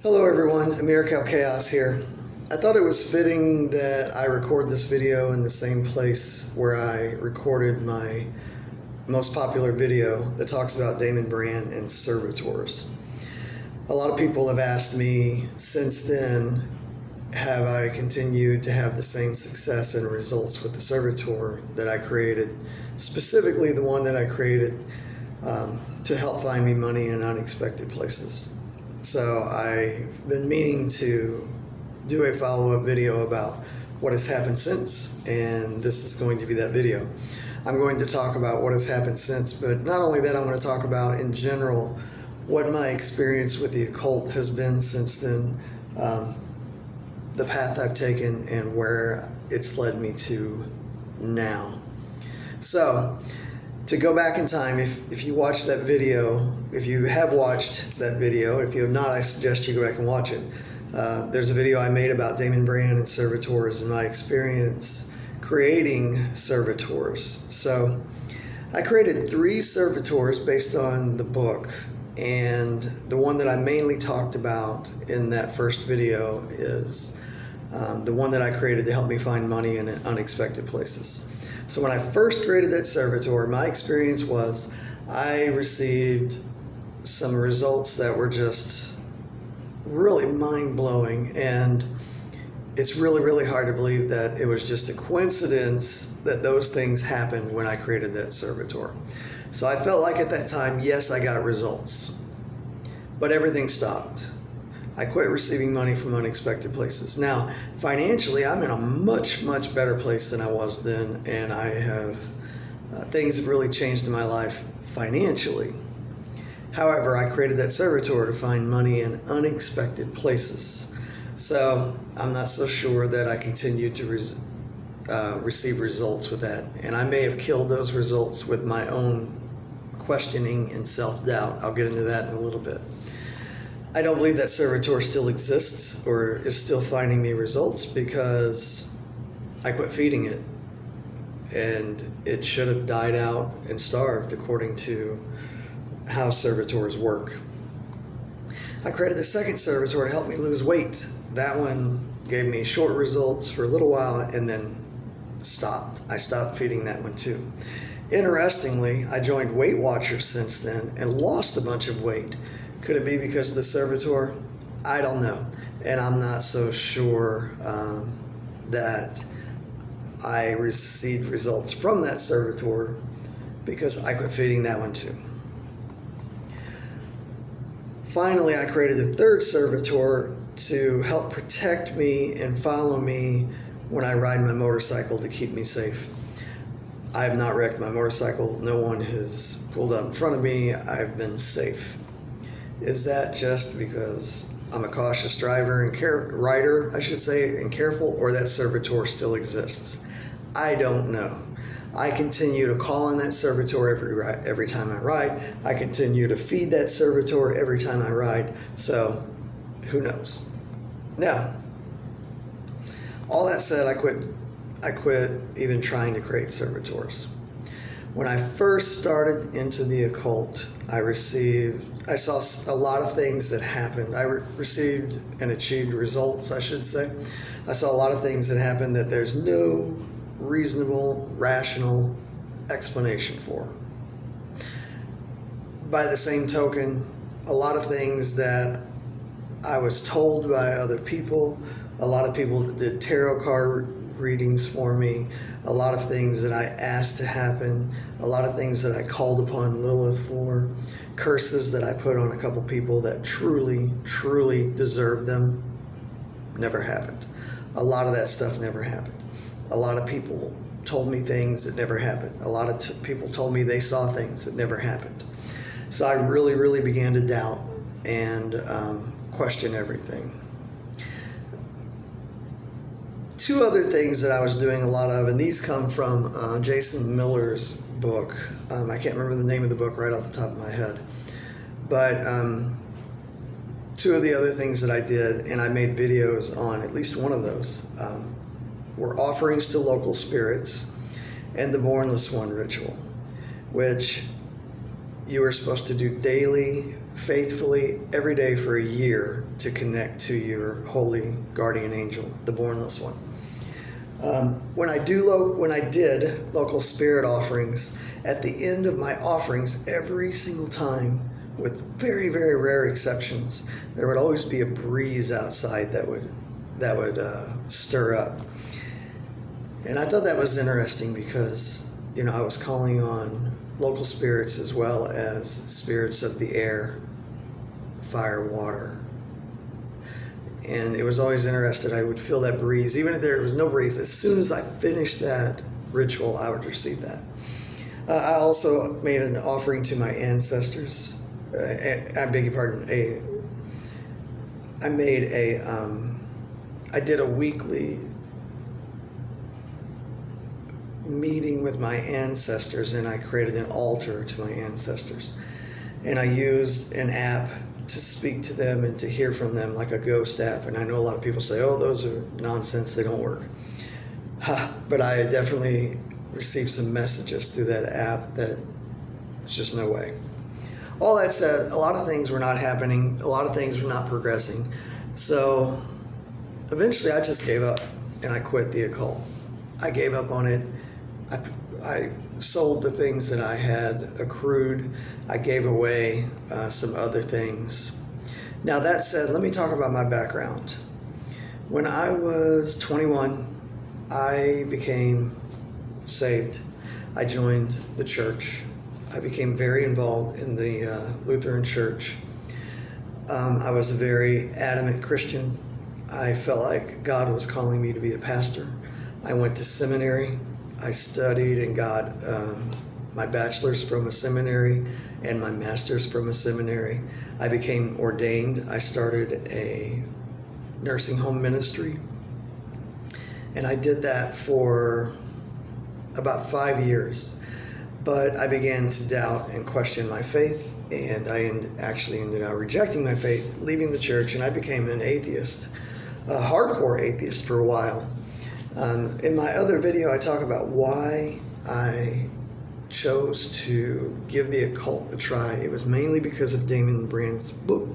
Hello everyone, Americal Chaos here. I thought it was fitting that I record this video in the same place where I recorded my most popular video that talks about Damon Brand and servitors. A lot of people have asked me since then, have I continued to have the same success and results with the servitor that I created, specifically the one that I created to help find me money in unexpected places. So I've been meaning to do a follow-up video about what has happened since, and this is going to be that video. I'm going to talk about what has happened since, but not only that, I want to talk about in general what my experience with the occult has been since then, the path I've taken, and where it's led me to now. So, to go back in time, if you watched that video, if you have watched that video, if you have not, I suggest you go back and watch it. There's a video I made about Damon Brand and servitors and my experience creating servitors. So I created 3 servitors based on the book, and the one that I mainly talked about in that first video is the one that I created to help me find money in unexpected places. So when I first created that servitor, my experience was I received some results that were just really mind-blowing, and it's really hard to believe that it was just a coincidence that those things happened when I created that servitor. So I felt like at that time, yes, I got results, but everything stopped. I quit receiving money from unexpected places. Now, financially, I'm in a much better place than I was then, and I have things have really changed in my life financially. However, I created that servitor to find money in unexpected places. So I'm not so sure that I continued to receive results with that, and I may have killed those results with my own questioning and self-doubt. I'll get into that in a little bit. I don't believe that servitor still exists or is still finding me results because I quit feeding it, and it should have died out and starved according to how servitors work. I created the second servitor to help me lose weight. That one gave me short results for a little while and then stopped. I stopped feeding that one too. Interestingly, I joined Weight Watchers since then and lost a bunch of weight. Could it be because of the servitor? I don't know. And I'm not so sure that I received results from that servitor because I quit feeding that one too. Finally, I created a third servitor to help protect me and follow me when I ride my motorcycle to keep me safe. I have not wrecked my motorcycle. No one has pulled up in front of me. I've been safe. Is that just because I'm a cautious driver and rider, I should say, and careful, or that servitor still exists? I don't know. I continue to call on that servitor every time I ride. I continue to feed that servitor every time I ride. So, who knows? Now, all that said, I quit even trying to create servitors. When I first started into the occult, I saw a lot of things that happened. I received and achieved results, I should say. I saw a lot of things that happened that there's no reasonable, rational explanation for. By the same token, a lot of things that I was told by other people, a lot of people that did tarot card readings for me, a lot of things that I asked to happen, a lot of things that I called upon Lilith for, curses that I put on a couple people that truly deserved them, never happened. A lot of that stuff never happened. A lot of people told me things that never happened. A lot of people told me they saw things that never happened. So I really began to doubt and question everything. 2 other things that I was doing a lot of, and these come from Jason Miller's book. I can't remember the name of the book right off the top of my head. But 2 of the other things that I did, and I made videos on at least one of those, were offerings to local spirits and the bornless one ritual, which you were supposed to do daily faithfully every day for a year to connect to your holy guardian angel, the bornless one. When I did local spirit offerings, at the end of my offerings, every single time, with very, very rare exceptions, there would always be a breeze outside that would stir up. And I thought that was interesting because, I was calling on local spirits as well as spirits of the air, fire, water. And it was always interesting. I would feel that breeze, even if there was no breeze. As soon as I finished that ritual, I would receive that. I also made an offering to my ancestors. I beg your pardon. I did a weekly meeting with my ancestors, and I created an altar to my ancestors. And I used an app to speak to them and to hear from them, like a ghost app. And I know a lot of people say, oh, those are nonsense, they don't work. But I definitely received some messages through that app that there's just no way. All that said, a lot of things were not happening, a lot of things were not progressing. So eventually I just gave up and I quit the occult. I gave up on it. I sold the things that I had accrued. I gave away some other things. Now that said, let me talk about my background. When I was 21, I became saved. I joined the church. I became very involved in the Lutheran church. I was a very adamant Christian. I felt like God was calling me to be a pastor. I went to seminary. I studied and got my bachelor's from a seminary and my master's from a seminary. I became ordained. I started a nursing home ministry. And I did that for about 5 years. But I began to doubt and question my faith, and I actually ended up rejecting my faith, leaving the church, and I became an atheist, a hardcore atheist for a while. In my other video, I talk about why I chose to give the occult a try. It was mainly because of Damon Brand's book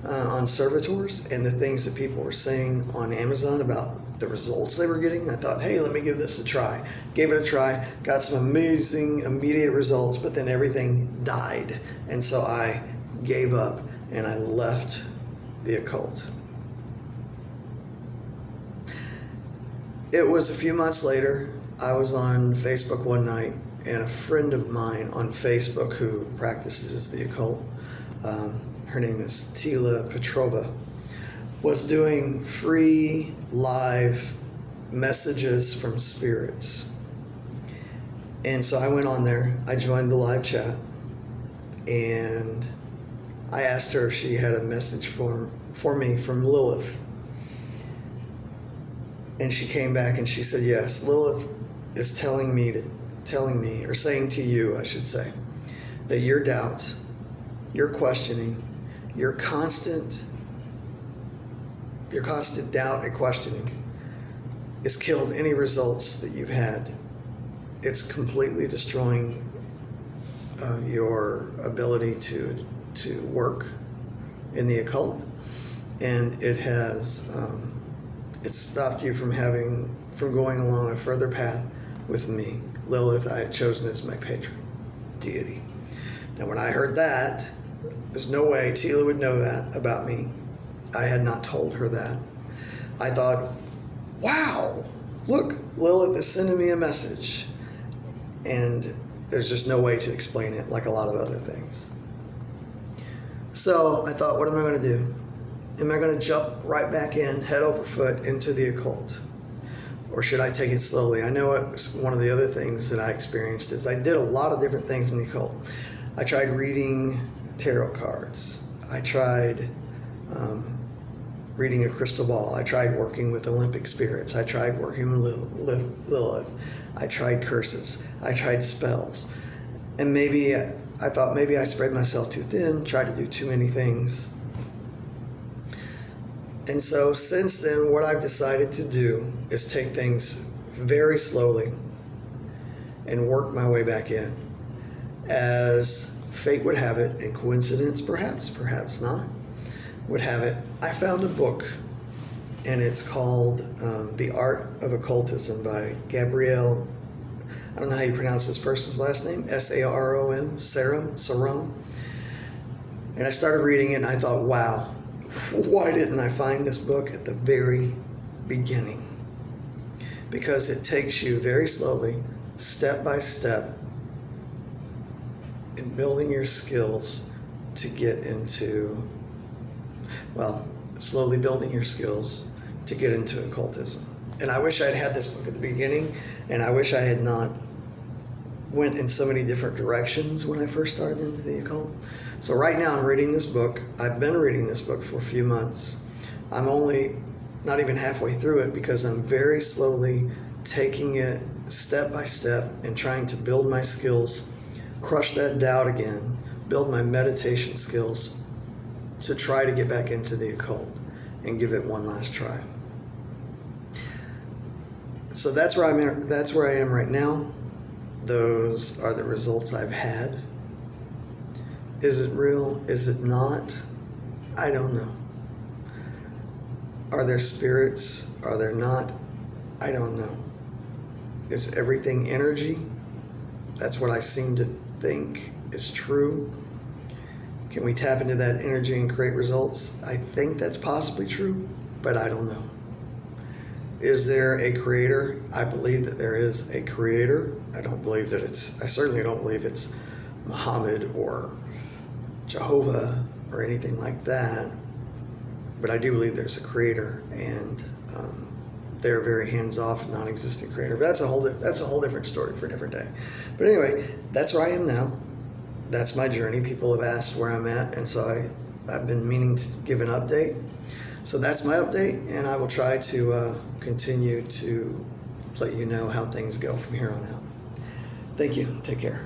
on servitors and the things that people were saying on Amazon about the results they were getting. I thought, hey, let me give this a try. Gave it a try, got some amazing immediate results, but then everything died. And so I gave up and I left the occult. It was a few months later. I was on Facebook one night, and a friend of mine on Facebook who practices the occult, her name is Tila Petrova, was doing free live messages from spirits. And so I went on there, I joined the live chat, and I asked her if she had a message for me from Lilith. And she came back and she said, yes, Lilith is telling me, or saying to you, I should say, that your doubt, your questioning, your constant doubt and questioning has killed any results that you've had. It's completely destroying your ability to work in the occult, and it has it's stopped you from going along a further path with me. Lilith, I had chosen as my patron deity. Now, when I heard that, there's no way Tila would know that about me. I had not told her that. I thought, wow, look, Lilith is sending me a message. And there's just no way to explain it, like a lot of other things. So I thought, what am I going to do? Am I going to jump right back in, head over foot, into the occult? Or should I take it slowly? I know it was one of the other things that I experienced is I did a lot of different things in the occult. I tried reading tarot cards. I tried reading a crystal ball. I tried working with Olympic spirits. I tried working with Lilith. I tried curses. I tried spells. And I thought maybe I spread myself too thin, tried to do too many things. And so since then, what I've decided to do is take things very slowly and work my way back in. As fate would have it, and coincidence perhaps not, would have it, I found a book, and it's called The Art of Occultism by Gabriyell, I don't know how you pronounce this person's last name, S-A-R-O-M, Sarom. And I started reading it, and I thought, wow, why didn't I find this book at the very beginning? Because it takes you very slowly, step by step, in building your skills to get into, well, slowly building your skills to get into occultism. And I wish I'd had this book at the beginning, and I wish I had not went in so many different directions when I first started into the occult. So right now I'm reading this book. I've been reading this book for a few months. I'm only not even halfway through it because I'm very slowly taking it step by step and trying to build my skills, crush that doubt again, build my meditation skills to try to get back into the occult and give it one last try. So that's where I am right now. Those are the results I've had. Is it real? Is it not? I don't know. Are there spirits? Are there not? I don't know. Is everything energy? That's what I seem to think is true. Can we tap into that energy and create results? I think that's possibly true, but I don't know. Is there a creator? I believe that there is a creator. I certainly don't believe it's Muhammad or Jehovah or anything like that. But I do believe there's a creator, and they're a very hands-off, non-existent creator. But that's a whole different story for a different day. But anyway, that's where I am now. That's my journey. People have asked where I'm at, and so I've been meaning to give an update. So that's my update, and I will try to continue to let you know how things go from here on out. Thank you. Take care.